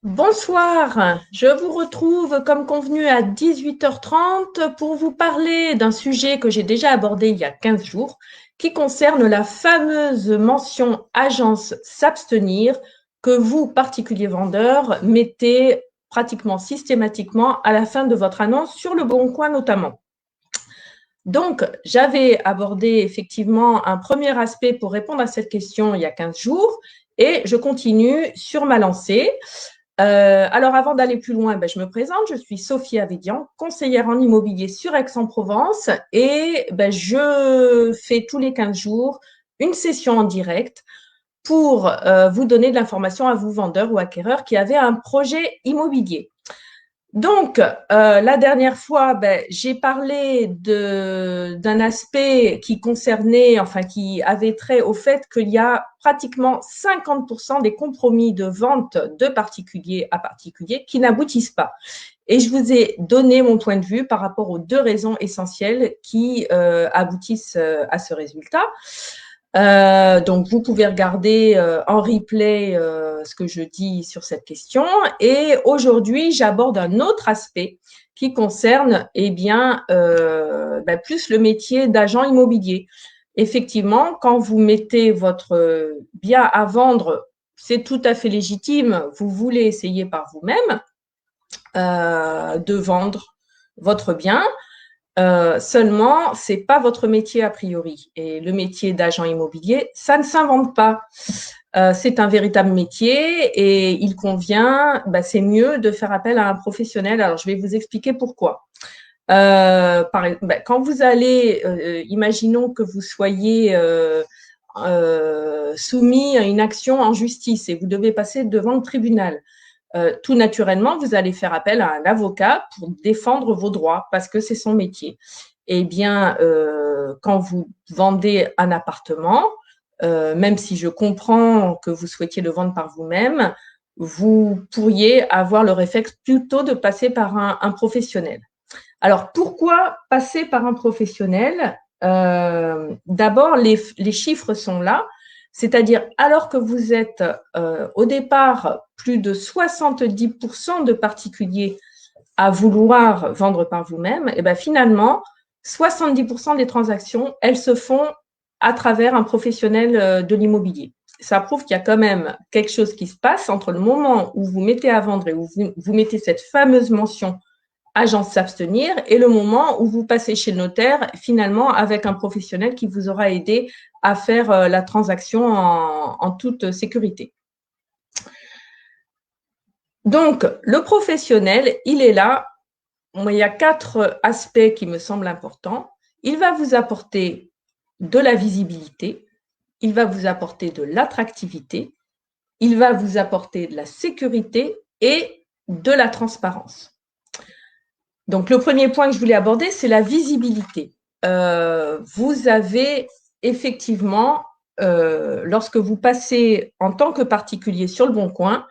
Bonsoir, je vous retrouve comme convenu à 18h30 pour vous parler d'un sujet que j'ai déjà abordé il y a 15 jours qui concerne la fameuse mention agence s'abstenir que vous, particuliers vendeurs, mettez pratiquement systématiquement à la fin de votre annonce sur Le Bon Coin notamment. Donc, j'avais abordé effectivement un premier aspect pour répondre à cette question il y a 15 jours et je continue sur ma lancée. Alors, avant d'aller plus loin, je me présente. Je suis Sophie Avédian, conseillère en immobilier sur Aix-en-Provence et je fais tous les 15 jours une session en direct pour vous donner de l'information à vous, vendeurs ou acquéreurs, qui avaient un projet immobilier. Donc, la dernière fois, j'ai parlé d'un aspect qui concernait, enfin, qui avait trait au fait qu'il y a pratiquement 50% des compromis de vente de particulier à particulier qui n'aboutissent pas. Et je vous ai donné mon point de vue par rapport aux deux raisons essentielles qui aboutissent à ce résultat. Donc, vous pouvez regarder en replay ce que je dis sur cette question. Et aujourd'hui, j'aborde un autre aspect qui concerne plus le métier d'agent immobilier. Effectivement, quand vous mettez votre bien à vendre, c'est tout à fait légitime. Vous voulez essayer par vous-même de vendre votre bien. Seulement, c'est pas votre métier a priori. Et le métier d'agent immobilier, ça ne s'invente pas. C'est un véritable métier et il convient, c'est mieux de faire appel à un professionnel. Alors, je vais vous expliquer pourquoi. Quand vous allez, imaginons que vous soyez soumis à une action en justice et vous devez passer devant le tribunal. Tout naturellement, vous allez faire appel à un avocat pour défendre vos droits parce que c'est son métier. Eh bien, quand vous vendez un appartement, même si je comprends que vous souhaitiez le vendre par vous-même, vous pourriez avoir le réflexe plutôt de passer par un professionnel. Alors, pourquoi passer par un professionnel? D'abord, les chiffres sont là. C'est-à-dire, alors que vous êtes au départ plus de 70% de particuliers à vouloir vendre par vous-même, et finalement, 70% des transactions, elles se font à travers un professionnel de l'immobilier. Ça prouve qu'il y a quand même quelque chose qui se passe entre le moment où vous mettez à vendre et où vous mettez cette fameuse mention agence s'abstenir et le moment où vous passez chez le notaire, finalement, avec un professionnel qui vous aura aidé à faire la transaction en toute sécurité. Donc, le professionnel, il est là. Il y a 4 aspects qui me semblent importants. Il va vous apporter de la visibilité, il va vous apporter de l'attractivité, il va vous apporter de la sécurité et de la transparence. Donc, le premier point que je voulais aborder, c'est la visibilité. Vous avez effectivement, lorsque vous passez en tant que particulier sur Le Bon Coin,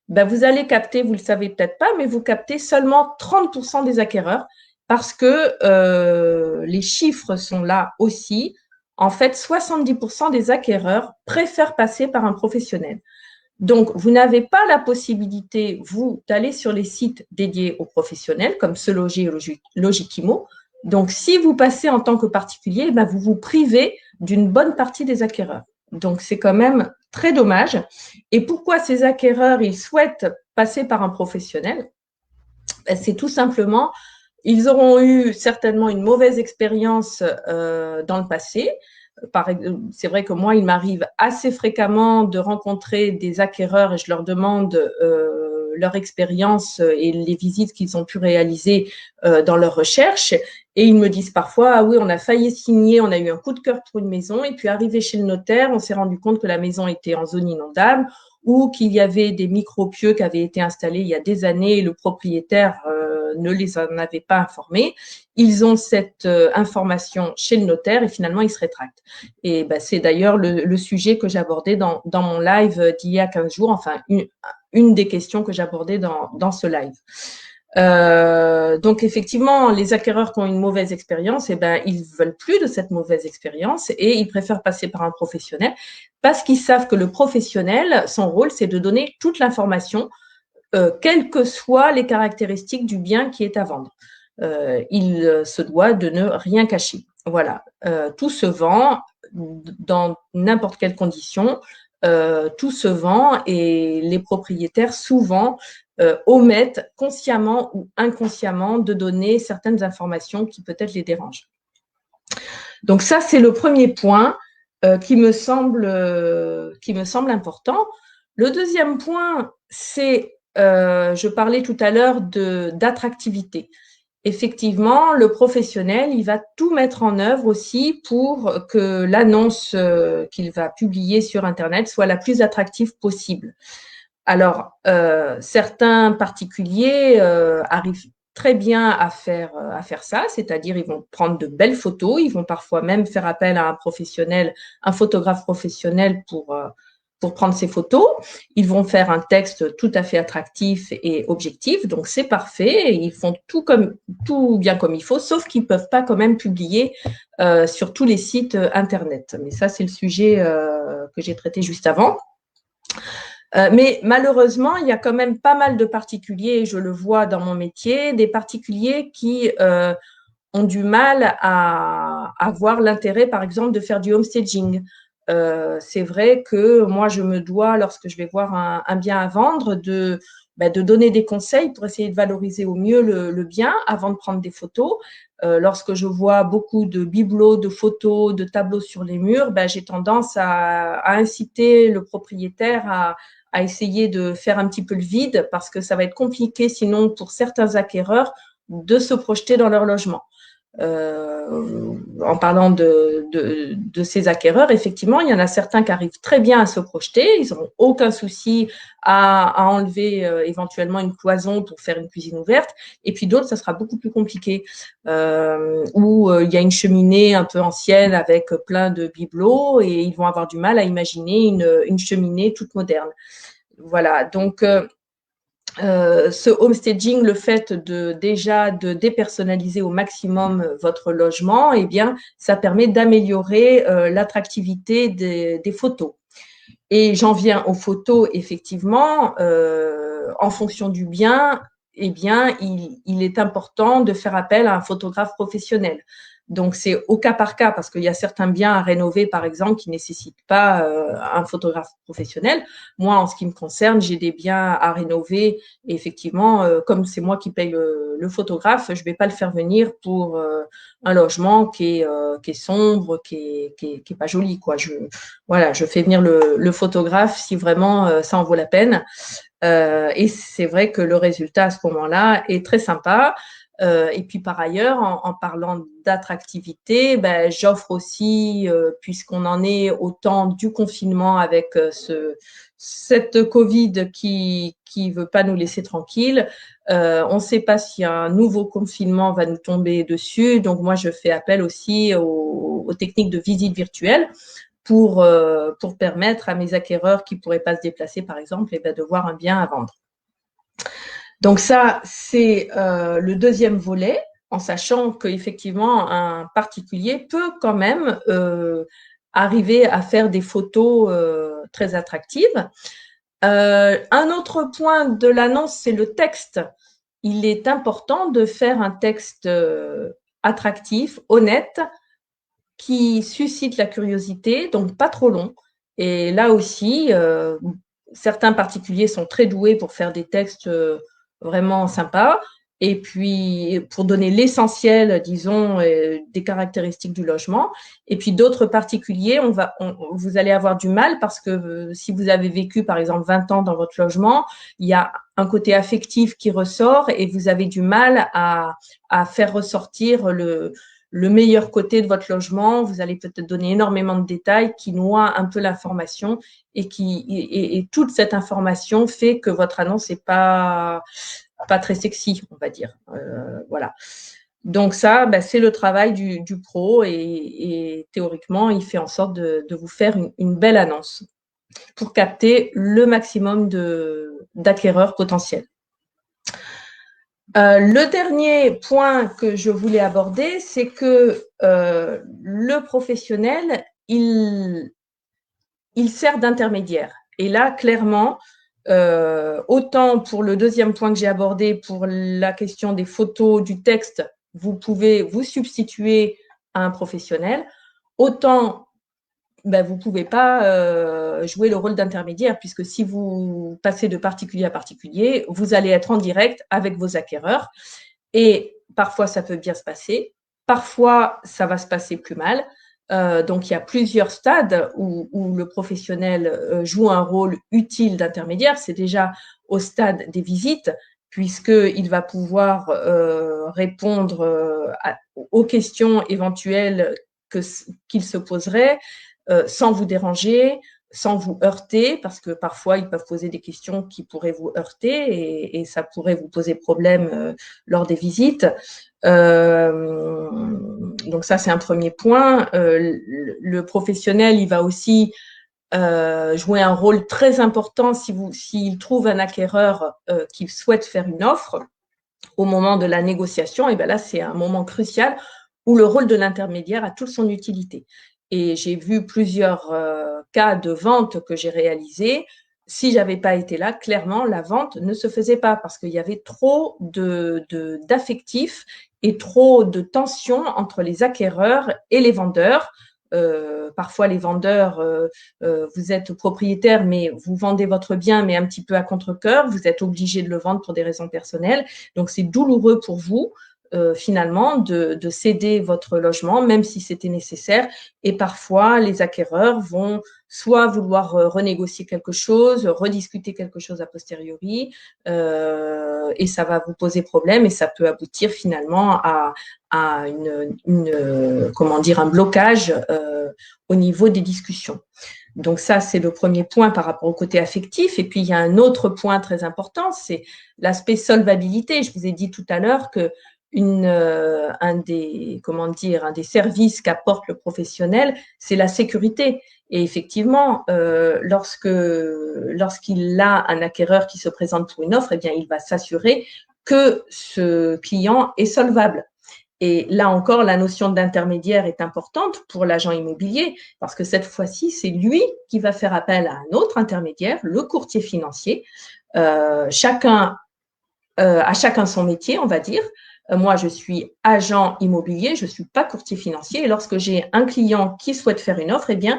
vous allez capter, vous ne le savez peut-être pas, mais vous captez seulement 30% des acquéreurs parce que les chiffres sont là aussi. En fait, 70% des acquéreurs préfèrent passer par un professionnel. Donc, vous n'avez pas la possibilité, vous, d'aller sur les sites dédiés aux professionnels, comme Se Loger et Logikimo. Donc, si vous passez en tant que particulier, vous vous privez d'une bonne partie des acquéreurs. Donc, c'est quand même très dommage. Et pourquoi ces acquéreurs, ils souhaitent passer par un professionnel? C'est tout simplement, ils auront eu certainement une mauvaise expérience dans le passé. C'est vrai que moi, il m'arrive assez fréquemment de rencontrer des acquéreurs et je leur demande leur expérience et les visites qu'ils ont pu réaliser dans leur recherche. Et ils me disent parfois, ah oui, on a failli signer, on a eu un coup de cœur pour une maison. Et puis, arrivé chez le notaire, on s'est rendu compte que la maison était en zone inondable ou qu'il y avait des micro-pieux qui avaient été installés il y a des années et le propriétaire ne les en avait pas informés. Ils ont cette information chez le notaire et finalement, ils se rétractent. Et c'est d'ailleurs le sujet que j'abordais dans mon live d'il y a 15 jours, enfin, une des questions que j'abordais dans ce live. Donc effectivement, les acquéreurs qui ont une mauvaise expérience, eh ben, ils veulent plus de cette mauvaise expérience et ils préfèrent passer par un professionnel parce qu'ils savent que le professionnel, son rôle, c'est de donner toute l'information, quelles que soient les caractéristiques du bien qui est à vendre. Il se doit de ne rien cacher. Voilà, tout se vend dans n'importe quelle condition. Tout se vend et les propriétaires souvent omettent consciemment ou inconsciemment de donner certaines informations qui peut-être les dérangent. Donc ça, c'est le premier point qui me semble important. Le deuxième point, c'est, je parlais tout à l'heure d'attractivité. Effectivement, le professionnel, il va tout mettre en œuvre aussi pour que l'annonce qu'il va publier sur Internet soit la plus attractive possible. Alors, certains particuliers arrivent très bien à faire ça, c'est-à-dire ils vont prendre de belles photos, ils vont parfois même faire appel à un professionnel, un photographe professionnel pour prendre ces photos. Ils vont faire un texte tout à fait attractif et objectif, donc c'est parfait. Et ils font tout bien comme il faut, sauf qu'ils ne peuvent pas quand même publier sur tous les sites Internet. Mais ça, c'est le sujet que j'ai traité juste avant. Mais malheureusement, il y a quand même pas mal de particuliers, et je le vois dans mon métier, des particuliers qui ont du mal à voir l'intérêt, par exemple, de faire du homestaging. C'est vrai que moi, je me dois, lorsque je vais voir un bien à vendre, de donner des conseils pour essayer de valoriser au mieux le bien avant de prendre des photos. Lorsque je vois beaucoup de bibelots, de photos, de tableaux sur les murs, j'ai tendance à inciter le propriétaire à essayer de faire un petit peu le vide parce que ça va être compliqué sinon pour certains acquéreurs de se projeter dans leur logement. En parlant de ces acquéreurs, effectivement, il y en a certains qui arrivent très bien à se projeter, ils n'ont aucun souci à enlever éventuellement une cloison pour faire une cuisine ouverte, et puis d'autres, ça sera beaucoup plus compliqué, où il y a une cheminée un peu ancienne avec plein de bibelots, et ils vont avoir du mal à imaginer une cheminée toute moderne. Voilà, donc ce homestaging, le fait de dépersonnaliser au maximum votre logement, eh bien, ça permet d'améliorer l'attractivité des photos. Et j'en viens aux photos, effectivement, en fonction du bien, eh bien, il est important de faire appel à un photographe professionnel. Donc, c'est au cas par cas, parce qu'il y a certains biens à rénover, par exemple, qui ne nécessitent pas un photographe professionnel. Moi, en ce qui me concerne, j'ai des biens à rénover. Et effectivement, comme c'est moi qui paye le photographe, je ne vais pas le faire venir pour un logement qui est sombre, qui est pas joli, quoi. Je fais venir le photographe si vraiment ça en vaut la peine. Et c'est vrai que le résultat à ce moment-là est très sympa. Et puis par ailleurs, en parlant d'attractivité, j'offre aussi, puisqu'on en est au temps du confinement avec cette Covid qui veut pas nous laisser tranquilles, on ne sait pas si un nouveau confinement va nous tomber dessus. Donc moi, je fais appel aussi aux techniques de visite virtuelle pour permettre à mes acquéreurs qui ne pourraient pas se déplacer, par exemple, de voir un bien à vendre. Donc ça, c'est le deuxième volet, en sachant qu'effectivement, un particulier peut quand même arriver à faire des photos très attractives. Un autre point de l'annonce, c'est le texte. Il est important de faire un texte attractif, honnête, qui suscite la curiosité, donc pas trop long. Et là aussi, certains particuliers sont très doués pour faire des textes vraiment sympas. Et puis, pour donner l'essentiel, disons, des caractéristiques du logement. Et puis, d'autres particuliers, vous allez avoir du mal parce que si vous avez vécu, par exemple, 20 ans dans votre logement, il y a un côté affectif qui ressort et vous avez du mal à faire ressortir le meilleur côté de votre logement. Vous allez peut-être donner énormément de détails qui noient un peu l'information et toute cette information fait que votre annonce n'est pas très sexy, on va dire. Voilà. Donc ça, c'est le travail du pro et théoriquement, il fait en sorte de vous faire une belle annonce pour capter le maximum d'acquéreurs potentiels. Le dernier point que je voulais aborder, c'est que le professionnel, il sert d'intermédiaire. Et là, clairement, autant pour le deuxième point que j'ai abordé, pour la question des photos, du texte, vous pouvez vous substituer à un professionnel, autant vous ne pouvez pas jouer le rôle d'intermédiaire, puisque si vous passez de particulier à particulier, vous allez être en direct avec vos acquéreurs. Et parfois, ça peut bien se passer. Parfois, ça va se passer plus mal. Donc, il y a plusieurs stades où le professionnel joue un rôle utile d'intermédiaire. C'est déjà au stade des visites, puisqu'il va pouvoir répondre aux questions éventuelles qu'il se poserait sans vous déranger, sans vous heurter, parce que parfois, ils peuvent poser des questions qui pourraient vous heurter et ça pourrait vous poser problème lors des visites. Donc ça, c'est un premier point. Le professionnel, il va aussi jouer un rôle très important s'il trouve un acquéreur qui souhaite faire une offre au moment de la négociation. Et bien là, c'est un moment crucial où le rôle de l'intermédiaire a toute son utilité. Et j'ai vu plusieurs cas de vente que j'ai réalisés. Si j'avais pas été là, clairement, la vente ne se faisait pas parce qu'il y avait trop d'affectifs et trop de tensions entre les acquéreurs et les vendeurs. Parfois, les vendeurs, vous êtes propriétaire, mais vous vendez votre bien, mais un petit peu à contre-cœur. Vous êtes obligé de le vendre pour des raisons personnelles. Donc, c'est douloureux pour vous, finalement, de céder votre logement, même si c'était nécessaire. Et parfois, les acquéreurs vont soit vouloir renégocier quelque chose, rediscuter quelque chose a posteriori, et ça va vous poser problème et ça peut aboutir finalement à comment dire, un blocage au niveau des discussions. Donc ça, c'est le premier point par rapport au côté affectif. Et puis, il y a un autre point très important, c'est l'aspect solvabilité. Je vous ai dit tout à l'heure que un des services qu'apporte le professionnel, c'est la sécurité. Et effectivement, lorsqu'il a un acquéreur qui se présente pour une offre, eh bien, il va s'assurer que ce client est solvable. Et là encore, la notion d'intermédiaire est importante pour l'agent immobilier parce que cette fois-ci, c'est lui qui va faire appel à un autre intermédiaire, le courtier financier. À chacun son métier, on va dire. Moi, je suis agent immobilier, je ne suis pas courtier financier. Et lorsque j'ai un client qui souhaite faire une offre, eh bien,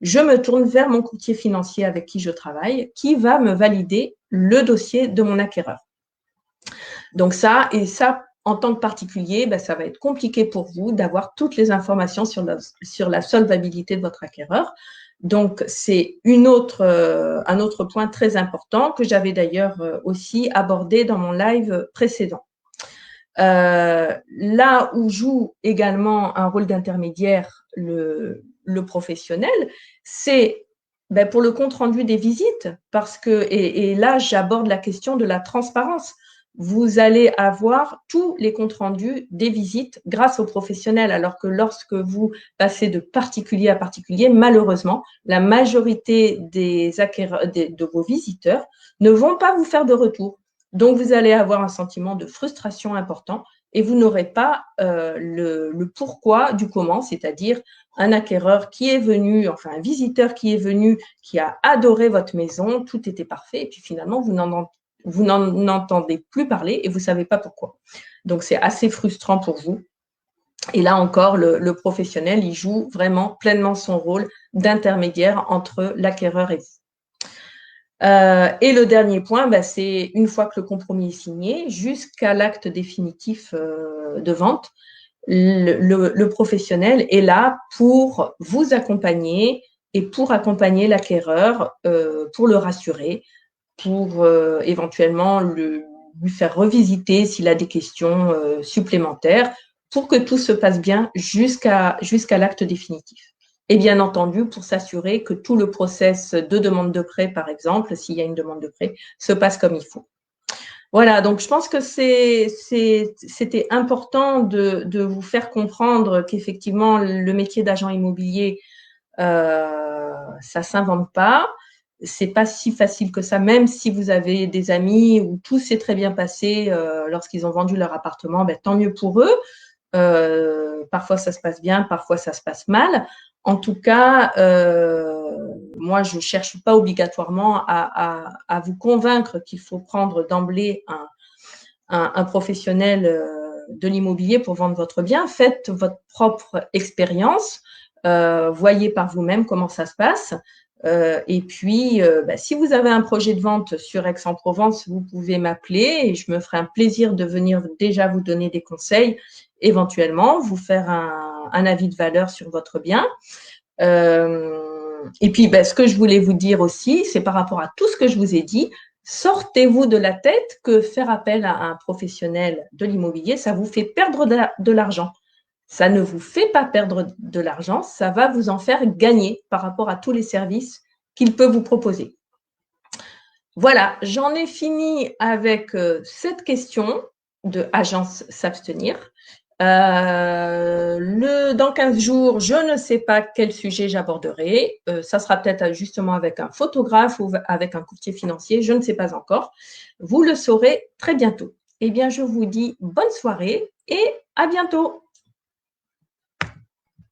je me tourne vers mon courtier financier avec qui je travaille, qui va me valider le dossier de mon acquéreur. Donc ça, en tant que particulier, ça va être compliqué pour vous d'avoir toutes les informations sur la solvabilité de votre acquéreur. Donc, c'est un autre point très important que j'avais d'ailleurs aussi abordé dans mon live précédent. Là où joue également un rôle d'intermédiaire le professionnel, c'est pour le compte-rendu des visites, parce que, et là, j'aborde la question de la transparence. Vous allez avoir tous les comptes rendus des visites grâce aux professionnels, alors que lorsque vous passez de particulier à particulier, malheureusement, la majorité de vos visiteurs ne vont pas vous faire de retour. Donc, vous allez avoir un sentiment de frustration important et vous n'aurez pas le pourquoi du comment, c'est-à-dire un acquéreur qui est venu, enfin un visiteur qui est venu, qui a adoré votre maison, tout était parfait, et puis finalement, vous n'en entendez plus parler et vous ne savez pas pourquoi. Donc, c'est assez frustrant pour vous. Et là encore, le professionnel, il joue vraiment pleinement son rôle d'intermédiaire entre l'acquéreur et vous. Et le dernier point, c'est une fois que le compromis est signé, jusqu'à l'acte définitif de vente, le professionnel est là pour vous accompagner et pour accompagner l'acquéreur, pour le rassurer, pour éventuellement lui faire revisiter s'il a des questions supplémentaires, pour que tout se passe bien jusqu'à l'acte définitif. Et bien entendu, pour s'assurer que tout le process de demande de prêt, par exemple, s'il y a une demande de prêt, se passe comme il faut. Voilà, donc je pense que c'était important de vous faire comprendre qu'effectivement, le métier d'agent immobilier, ça ne s'invente pas. c'est pas si facile que ça, même si vous avez des amis où tout s'est très bien passé lorsqu'ils ont vendu leur appartement, ben, tant mieux pour eux. Parfois, ça se passe bien, parfois, ça se passe mal. En tout cas, moi, je ne cherche pas obligatoirement à vous convaincre qu'il faut prendre d'emblée un professionnel de l'immobilier pour vendre votre bien. Faites votre propre expérience. Voyez par vous-même comment ça se passe. Et puis, si vous avez un projet de vente sur Aix-en-Provence, vous pouvez m'appeler et je me ferai un plaisir de venir déjà vous donner des conseils, éventuellement, vous faire un avis de valeur sur votre bien. Et puis, ce que je voulais vous dire aussi, c'est par rapport à tout ce que je vous ai dit, sortez-vous de la tête que faire appel à un professionnel de l'immobilier, ça vous fait perdre de l'argent. Ça ne vous fait pas perdre de l'argent, ça va vous en faire gagner par rapport à tous les services qu'il peut vous proposer. Voilà, j'en ai fini avec cette question de agence s'abstenir. Dans 15 jours, je ne sais pas quel sujet j'aborderai. Ça sera peut-être justement avec un photographe ou avec un courtier financier, je ne sais pas encore. Vous le saurez très bientôt. Eh bien, je vous dis bonne soirée et à bientôt.